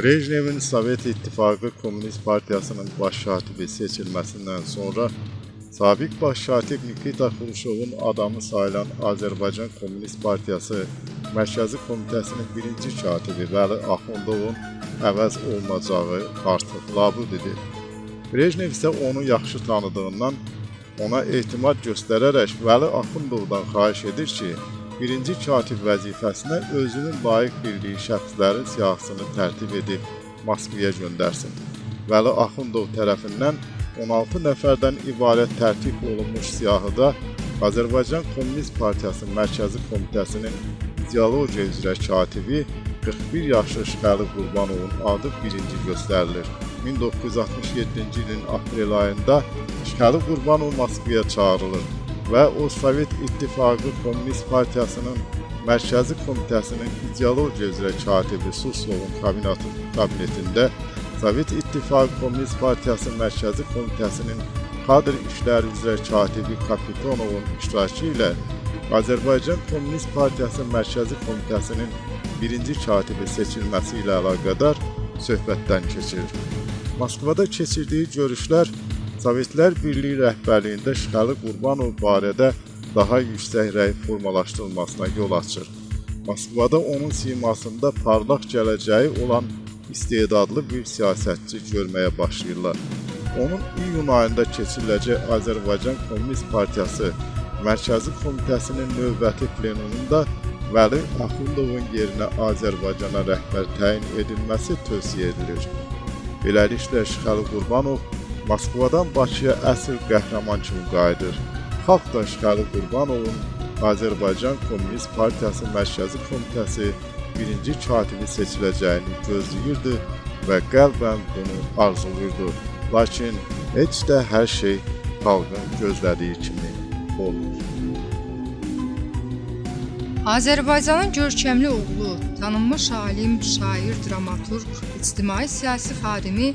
Brejnevin Sovet İttifaqı Komünist Partiyasının baş katibi seçilməsindən sonra sabiq baş katib Nikita Xruşovun adamı sayılan Azərbaycan Komünist Partiyası Mərkəzi Komitəsinin birinci katibi Vəli Axundovun əvəz olmacağı artıq labüdüdür. Brejnev isə onu yaxşı tanıdığından ona etimad göstərərək Vəli Axundovdan xahiş edir ki, birinci katib vəzifəsinə özünün layiq bildiyi şəxslərin siyahısını tərtib edib Moskvaya göndərsin. Vəli Axundov tərəfindən 16 nəfərdən ibarət tərtib olunmuş siyahıda Azərbaycan Komünist Partiyası Mərkəzi Komitəsinin ideologiya üzrə katibi 41 yaşlı Şəxəli Qurbanovun adı birinci göstərilir. 1967-ci ilin aprel ayında Şəxəli Qurbanov Moskvaya çağırılır və o Sovet İttifaqı Komünist Partiyasının Mərkəzi Komitəsinin ideologiya üzrə katibi Suslovun kabinetində Sovet İttifaqı Komünist Partiyası Mərkəzi Komitəsinin kadr işləri üzrə katibi Kapitonovun iştirakı ilə Azərbaycan Komünist Partiyası Mərkəzi Komitəsinin birinci katibi seçilməsi ilə əlaqədar söhbətdən keçirir. Moskvada keçirdiyi görüşlər Sovetlər Birliyi rəhbərliyində Şəxəli Qurbanov barədə daha yüksək rəy formalaşdırılmasına yol açır. Moskvada onun simasında parlaq gələcəyi olan istedadlı bir siyasətçi görməyə başlayırlar. Onun iyun ayında keçiriləcək Azərbaycan Komünist Partiyası Mərkəzi Komitəsinin növbəti plenumunda Vəli Axundovun yerinə Azərbaycana rəhbər təyin edilməsi tövsiyə edilir. Beləliklə Şəxəli Qurbanov Moskvadan Bakıya əsl qəhrəman kimi qayıdır. Xalq da Şəxəli Qurbanovun Azərbaycan Komünist Partiyası Mərkəzi Komitəsi birinci katibi seçiləcəyini gözləyirdi və qəlbən bunu arzulayırdı. Lakin heç də hər şey xalqın gözlədiyi kimi olmur. Azərbaycanın görkəmli oğlu, tanınmış alim, şair, dramaturq, ictimai siyasi xadimi,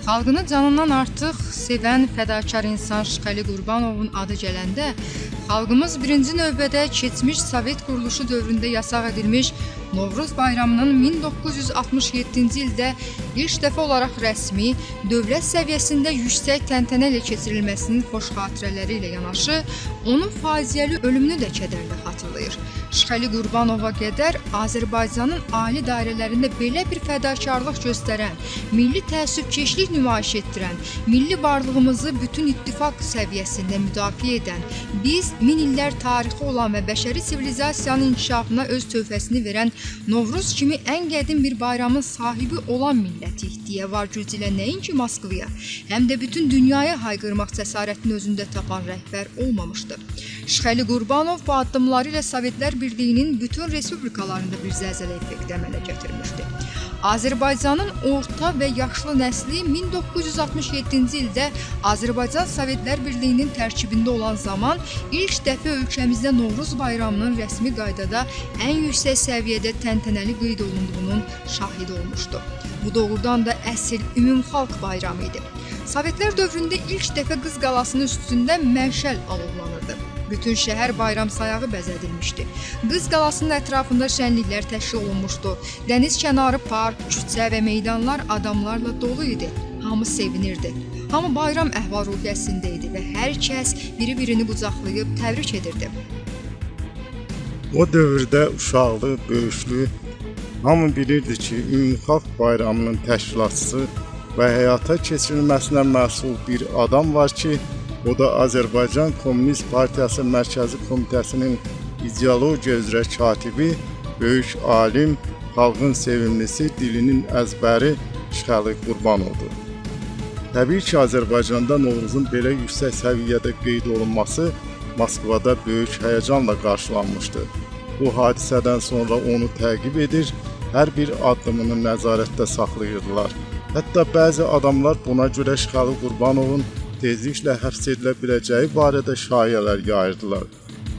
xalqını canından artıq sevən fədakar insan Şəxəli Qurbanovun adı gələndə, xalqımız birinci növbədə keçmiş Sovet quruluşu dövründə yasaq edilmiş Novruz bayramının 1967-ci ildə ilk dəfə olaraq rəsmi, dövlət səviyyəsində yüksək təntənə ilə keçirilməsinin xoş xatirələri ilə yanaşı, onun faciəli ölümünü də kədərlə xatırlayır. Şəxəli Qurbanova qədər Azərbaycanın ali dairələrində belə bir fədakarlıq göstərən, milli təəssübkeşlik nümayiş etdirən, milli varlığımızı bütün ittifaq səviyyəsində müdafiə edən, biz 1000 illər tarixi olan və bəşəri sivilizasiyanın inkişafına öz töhfəsini verən Novruz kimi ən qədim bir bayramın sahibi olan millətik deyə var gücü ilə nəinki Moskvaya, həm də bütün dünyaya hayqırmaq cəsarətini özündə tapan rəhbər olmamışdı. Şəxəli Qurbanov bu addımları ilə Sovetlər Birliyinin bütün respublikalarında bir zəlzələ effekti əmələ gətirmişdi. Azərbaycanın orta və yaşlı nəsli 1967-ci ildə Azərbaycan Sovetlər Birliyinin tərkibində olan zaman ilk dəfə ölkəmizdə Novruz bayramının rəsmi qaydada ən yüksək səviyyədə təntənəli qeyd olunduğunun şahidi olmuşdu. Bu doğrudan da əsl ümumxalq bayramı idi. Sovetlər dövründə ilk dəfə Qız Qalasının üstündə məşəl alovlanırdı. Bütün şəhər bayram sayağı bəzədilmişdi. Qız Qalasının ətrafında şənliklər təşkil olunmuşdu. Dəniz kənarı park, küçə və meydanlar adamlarla dolu idi. Hamı sevinirdi. Hamı bayram əhval-ruhiyyəsində idi və hər kəs biri-birini qucaqlayıb təbrik edirdi. O dövrdə uşaqlı, böyüklü, hamı bilirdi ki, ümumxalq bayramının təşkilatçısı və həyata keçirilməsinə məsul bir adam var ki, o da Azərbaycan Komünist Partiyası Mərkəzi Komitəsinin ideologiya üzrə katibi, böyük alim, xalqın sevimlisi, dilinin əzbəri Şəxəli Qurbanovdur. Təbii ki, Azərbaycanda Novruzun belə yüksək səviyyədə qeyd olunması Moskvada böyük həyəcanla qarşılanmışdı. Bu hadisədən sonra onu təqib edir, hər bir addımını nəzarətdə saxlayırdılar. Hətta bəzi adamlar buna görə Şəxəli Qurbanovun tezliklə həbs edilə biləcəyi barədə şayələr yayırdılar.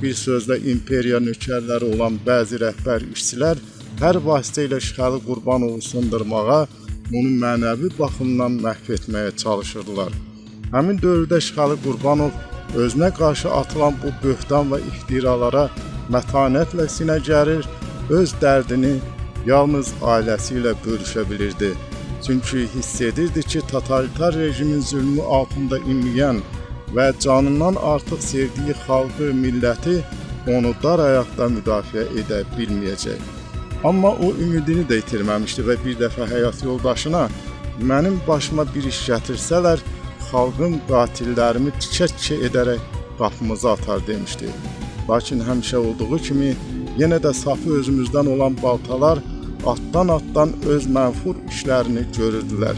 Bir sözlə imperiya nökərləri olan bəzi rəhbər işçilər hər vasitə ilə Şəxəli Qurbanovu sındırmağa, onu mənəvi baxımdan məhv etməyə çalışırdılar. Həmin dövrdə Şəxəli Qurbanov özünə qarşı atılan bu böhtan və iftiralara mətanətlə sinə gərir, öz dərdini yalnız ailəsi ilə bölüşə bilirdi. Çünki hiss edirdi ki, totalitar rejimin zülmü altında inləyən və canından artıq sevdiyi xalqı, milləti onu dar ayaqda müdafiə edə bilməyəcək. Amma o ümidini də itirməmişdi və bir dəfə həyat yoldaşına mənim başıma bir iş gətirsələr, xalqın qatillərimi tikə-tikə edərək qapımıza atar demişdi. Lakin həmişə olduğu kimi yenə də safı özümüzdən olan baltalar atdan öz mənfur işlərini görürdülər.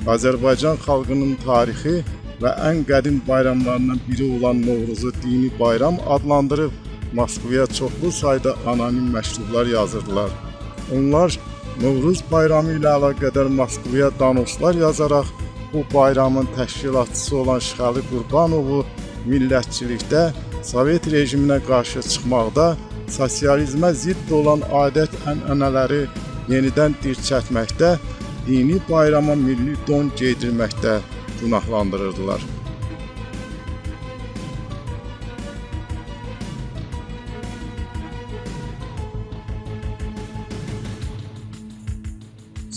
Azərbaycan xalqının tarixi və ən qədim bayramlarından biri olan Novruzu dini bayram adlandırıb Moskvaya çoxlu sayda anonim məktublar yazırdılar. Onlar Novruz bayramı ilə əlaqədar Moskvaya danoslar yazaraq bu bayramın təşkilatçısı olan Şıxəli Qurbanovu millətçilikdə, Sovet rejiminə qarşı çıxmaqda, sosializmə zidd olan adət-ənənələri yenidən dirçətməkdə, dini bayrama milli don geydirməkdə günahlandırırdılar.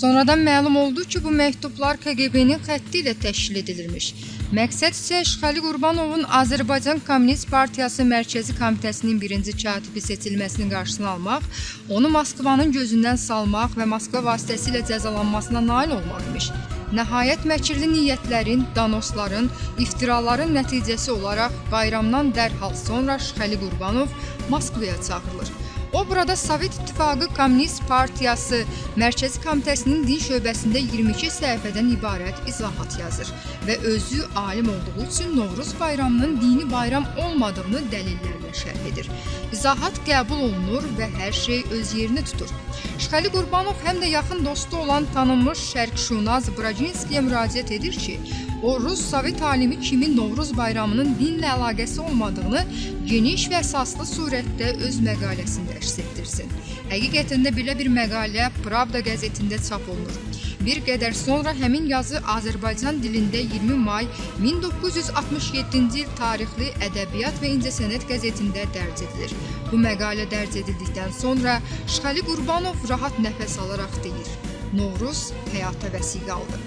Sonradan məlum oldu ki, bu məktublar KGB-nin xətti ilə təşkil edilirmiş. Məqsəd isə Şıxəli Qurbanovun Azərbaycan Kommunist Partiyası Mərkəzi Komitəsinin birinci katibi seçilməsinin qarşısını almaq, onu Moskvanın gözündən salmaq və Moskva vasitəsilə cəzalanmasına nail olmaq imiş. Nəhayət məkirli niyyətlərin, danosların, iftiraların nəticəsi olaraq bayramdan dərhal sonra Şıxəli Qurbanov Moskvaya çağırılır. O burada Sovet İttifaqı Kommunist Partiyası Mərkəzi Komitəsinin din şöbəsində 22 səhifədən ibarət izahat yazır və özü alim olduğu üçün Novruz bayramının dini bayram olmadığını dəlillərlə şərh edir. İzahat qəbul olunur və hər şey öz yerini tutur. Şıxəli Qurbanov həm də yaxın dostu olan tanınmış şərqşünaz Brajinskiyə müraciət edir ki, o Rus Sovet alimi kimi Novruz bayramının dinlə əlaqəsi olmadığını geniş və əsaslı surətdə öz məqaləsində əks etdirsin. Həqiqətən də belə bir məqalə Pravda qəzetində çap olunur. Bir qədər sonra həmin yazı Azərbaycan dilində 20 may 1967-ci il tarixli Ədəbiyyat və İncəsənət qəzetində dərc edilir. Bu məqalə dərc edildikdən sonra Şıxəli Qurbanov rahat nəfəs alaraq deyir: Novruz həyata vəsiqə aldı.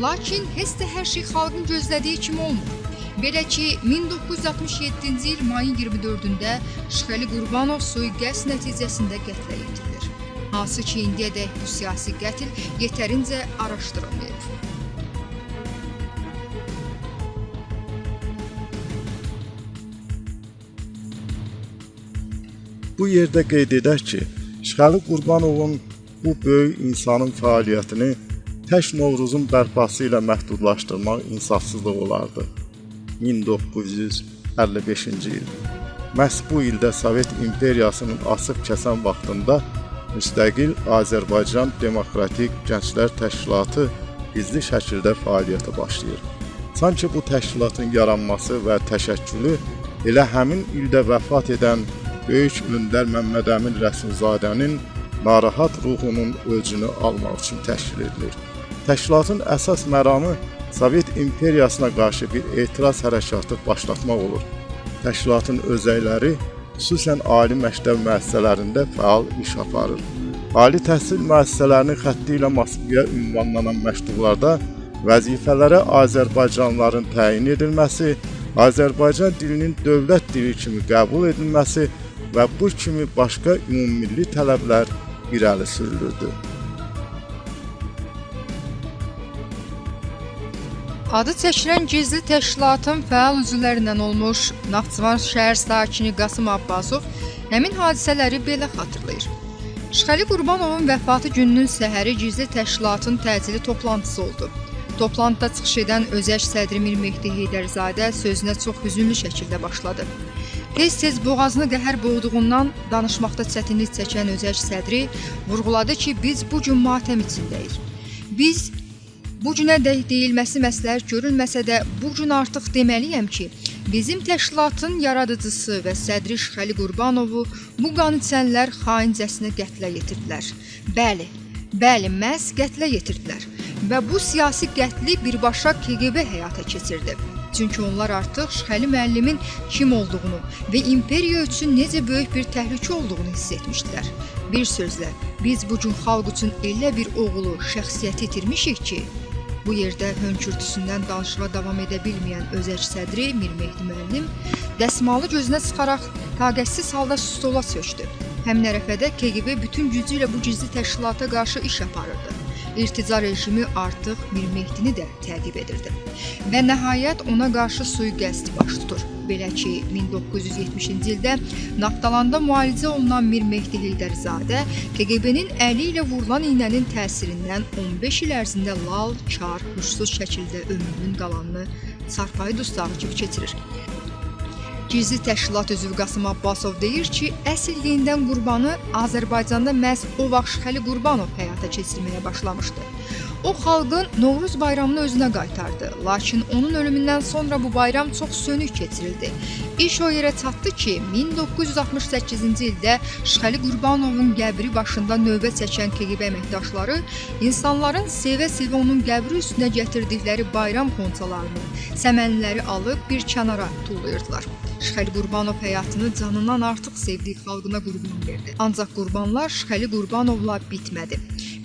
Lakin heç də hər şey xalqın gözlədiyi kimi olmur. Belə ki, 1967-ci il mayın 24-də Şıxəli Qurbanov sui-qəsd nəticəsində qətlə yetirilir. Hansı ki, indiyədək bu siyasi qətl yetərincə araşdırılmayıb. Bu yerdə qeyd edək ki, Şıxəli Qurbanovun bu böyük insanın fəaliyyətini tək Novruzun bərpası ilə məhdudlaşdırmaq insafsızlıq olardı. 1955-ci il. Məhz bu ildə Sovet İmperiyasının asıb kəsən vaxtında müstəqil Azərbaycan Demokratik Gənclər Təşkilatı gizli şəkildə fəaliyyətə başlayır. Sanki bu təşkilatın yaranması və təşəkkülü elə həmin ildə vəfat edən Böyük Öndər Məmməd Əmin Rəsulzadənin narahat ruhunun ölçünü almaq üçün təşkil edilir. Təşkilatın əsas məramı Sovet İmperiyasına qarşı bir etiraz hərəkatı başlatmaq olur. Təşkilatın özəkləri xüsusən ali məktəb müəssisələrində fəal iş aparır. Ali təhsil müəssisələrinin xətti ilə Moskvaya ünvanlanan məktublarda vəzifələrə Azərbaycanlıların təyin edilməsi, Azərbaycan dilinin dövlət dili kimi qəbul edilməsi və bu kimi başqa ümummilli tələblər irəli sürülürdü. Adı çəkilən gizli təşkilatın fəal üzvlərindən olmuş Naxçıvan şəhər sakini Qasım Abbasov həmin hadisələri belə xatırlayır. Şıxəli Qurbanovun vəfatı gününün səhəri gizli təşkilatın təcili toplantısı oldu. Toplantıda çıxış edən özəş sədri Mir Mehdi Heydərzadə sözünə çox hüzünlü şəkildə başladı. Tez-tez boğazını qəhər boğduğundan danışmaqda çətinlik çəkən özəş sədri vurğuladı ki, biz bu gün matəm içindəyik. Biz bu günə deyilməsi məsləhət görülməsə də, bu gün artıq deməliyəm ki, bizim təşkilatın yaradıcısı və sədri Şıxəli Qurbanovu bu qan içənlər xaincəsinə qətlə yetirdilər. Bəli, məhz qətlə yetirdilər və bu siyasi qətli birbaşa KGB həyata keçirdi. Çünki onlar artıq Şıxəli müəllimin kim olduğunu və imperiya üçün necə böyük bir təhlükə olduğunu hiss etmişdilər. Bir sözlə, biz bu gün xalq üçün elə bir oğulu, şəxsiyyəti itirmişik ki, bu yerdə hönkürtüsündən danışığa davam edə bilməyən özəc sədri Mir Mehdi müəllim dəsmalı gözünə sıxaraq taqətsiz halda stola çökdü. Həmin ərəfədə KGB bütün gücü ilə bu gizli təşkilata qarşı iş aparırdı. İrtica rejimi artıq Mir Mehdini də təqib edirdi. Və nəhayət ona qarşı sui-qəsd baş tutur. Belə ki, 1970-ci ildə Naftalanda müalicə olunan Mir Mehdi Heydərzadə KGB-nin əli ilə vurulan iynənin təsirindən 15 il ərzində lal, kar, huşsuz şəkildə ömrünün qalanını çarpayı dustağı kimi keçirir. Gizli təşkilat üzvü Qasım Abbasov deyir ki, əsl yenidən qurbanı Azərbaycanda məhz o vaxt Şıxəli Qurbanov həyata keçirməyə başlamışdı. O, xalqın Novruz bayramını özünə qaytardı, lakin onun ölümündən sonra bu bayram çox sönük keçirildi. İş o yerə çatdı ki, 1968-ci ildə Şıxəli Qurbanovun qəbri başında növbə çəkən KGB əməkdaşları insanların sevə-sevə onun qəbri üstünə gətirdikləri bayram xonçalarını, səmənləri alıb bir kənara tullayırdılar. Şıxəli Qurbanov həyatını canından artıq sevdiyi xalqına qurban verdi. Ancaq qurbanlar Şıxəli Qurbanovla bitmədi.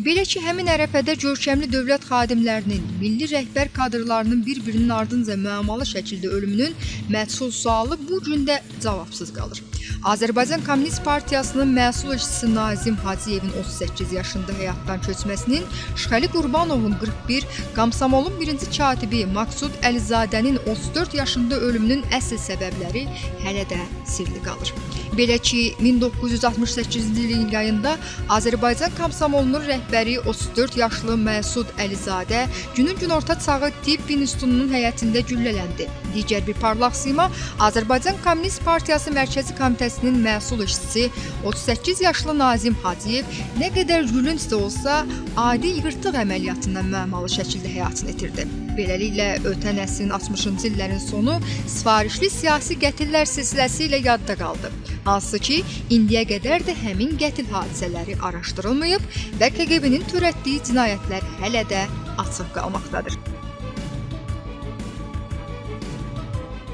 Belə ki, həmin ərəfədə görkəmli dövlət xadimlərinin, milli rəhbər kadrlarının bir-birinin ardınca müəmmalı şəkildə ölümünün məsul sualı bu gün də cavabsız qalır. Azərbaycan Kommunist Partiyasının məsul işçisi Nazim Hacıyevin 38 yaşında həyatdan köçməsinin, Şıxəli Qurbanovun 41, Komsomolun birinci katibi Maqsud Əlizadənin 34 yaşında ölümünün əsl səbəbləri hələ də sirli qalır. Belə ki, 1968-ci ilin yayında Azərbaycan Komsomolunun rəhbəri 34 yaşlı Məsud Əlizadə günün günorta çağı Tibb İnstitutunun həyətində güllələndi. Digər bir parlaq sima Azərbaycan Kommunist Partiyası Mərkəzi Komitəsinin məsul işçisi 38 yaşlı Nazim Hacıyev nə qədər gülünc də olsa adi yırtıq əməliyyatından müəmmalı şəkildə həyatını itirdi. Beləliklə, ötən əsrin 60-cı illərin sonu sifarişli siyasi qətillər silsiləsi ilə yadda qaldı. Hansı ki, indiyə qədər də həmin qətil hadisələri araşdırılmayıb və KGB-nin törətdiyi cinayətlər hələ də açıq qalmaqdadır.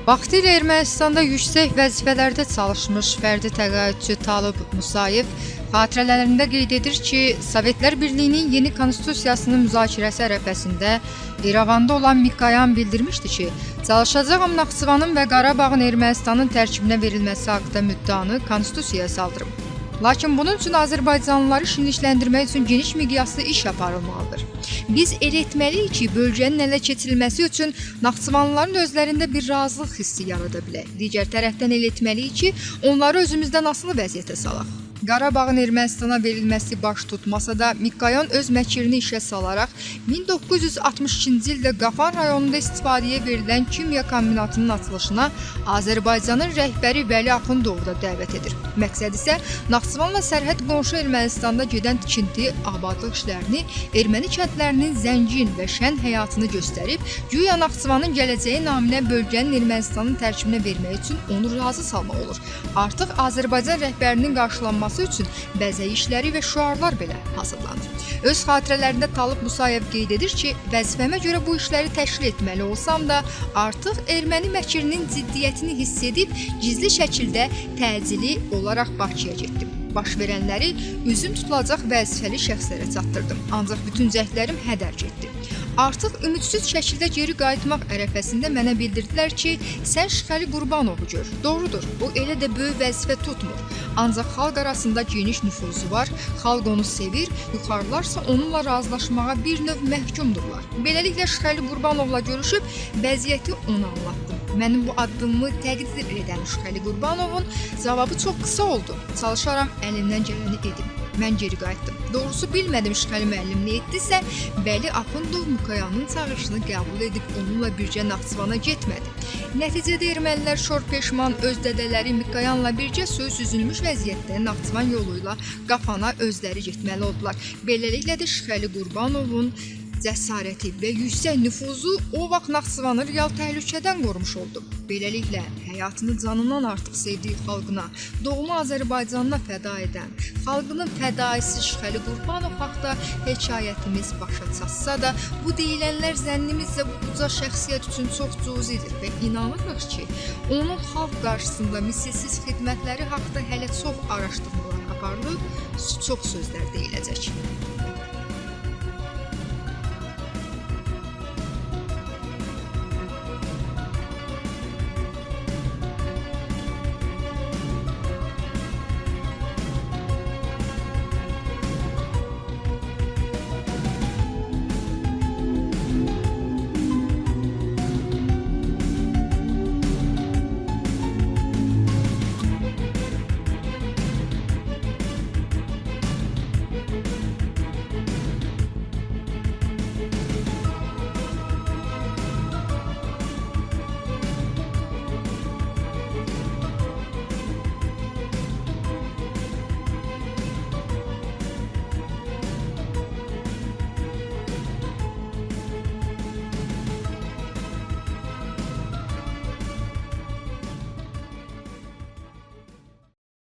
Vaxtilə Ermənistanda yüksək vəzifələrdə çalışmış fərdi təqaüdçü Talib Musayev xatirələrində qeyd edir ki, Sovetlər Birliyinin yeni konstitusiyasının müzakirəsi ərəfəsində İrəvanda olan Mikoyan bildirmişdi ki, çalışacağam Naxçıvanın və Qarabağın Ermənistanın tərkibinə verilməsi haqqında müddianı konstitusiyaya saldırım. Lakin bunun üçün Azərbaycanlıları şimdikləndirmək üçün geniş miqyaslı iş aparılmalıdır. Biz elə etməliyik ki, bölgənin ələ keçirilməsi üçün Naxçıvanlıların özlərində bir razılıq hissi yarada bilək. Digər tərəfdən elə etməliyik ki, onları özümüzdən asılı vəziyyətə salaq. Qarabağın Ermənistana verilməsi baş tutmasa da Mikoyan öz məkirini işə salaraq 1962-ci ildə Qafan rayonunda istifadəyə verilən kimya kombinatının açılışına Azərbaycanın rəhbəri Vəli Axundovu da dəvət edir. Məqsəd isə Naxçıvanla sərhəd qonşu Ermənistanda gedən tikinti, abadlıq işlərini, erməni kəndlərinin zəngin və şən həyatını göstərib, güya Naxçıvanın gələcəyi naminə bölgənin Ermənistanın tərkibinə vermək üçün onu razı salmaq olur. Artıq Azərbaycan rəhbərinin qarşılanması üçün bəzək işləri və şüarlar belə hazırlanır. Öz xatirələrində Talib Musayev qeyd edir ki, vəzifəmə görə bu işləri təşkil etməli olsam da, artıq erməni məkirinin ciddiyyətini hiss edib, gizli şəkildə təcili olaraq Bakıya getdim. Baş verənləri üzüm tutulacaq vəzifəli şəxslərə çatdırdım. Ancaq bütün cəhdlərim hədər getdi. Artıq ümidsiz şəkildə geri qayıtmaq ərəfəsində mənə bildirdilər ki, sən Şıxəli Qurbanovu gör. Doğrudur, o elə də böyük vəzifə tutmur. Ancaq xalq arasında geniş nüfuzu var, xalq onu sevir, yuxarılarsa onunla razılaşmağa bir növ məhkumdurlar. Beləliklə Şıxəli Qurbanovla görüşüb vəziyyəti ona anlattım. Mənim bu addımımı təqdir edən Şıxəli Qurbanovun cavabı çox qısa oldu. Çalışaram əlimdən gələni edim. Mən geri qayıtdım. Doğrusu bilmədim Şıxəli müəllim nə etdisə, Vəli Axundov Mikoyanın çağırışını qəbul edib onunla birgə Naxçıvana getmədi. Nəticədə ermənilər şor peşman öz dədələri Mikoyanla birgə söz süzülmüş vəziyyətdə Naxçıvan yolu ilə Qafana özləri getməli oldular. Beləliklə də Şıxəli Qurbanovun cəsarəti və yüksək nüfuzu o vaxt Naxçıvanı real təhlükədən qorumuş oldu. Beləliklə, həyatını canından artıq sevdiyi xalqına, doğma Azərbaycanına fəda edən, xalqının fədaisi Şıxəli Qurbanov haqqında hekayətimiz başa çatsa da, bu deyilənlər zənnimizcə bu uca şəxsiyyət üçün çox cüzidir və inanırıq ki, onun xalq qarşısında misilsiz xidmətləri haqqında hələ çox araşdırmalar aparılıb, çox sözlər deyiləcək.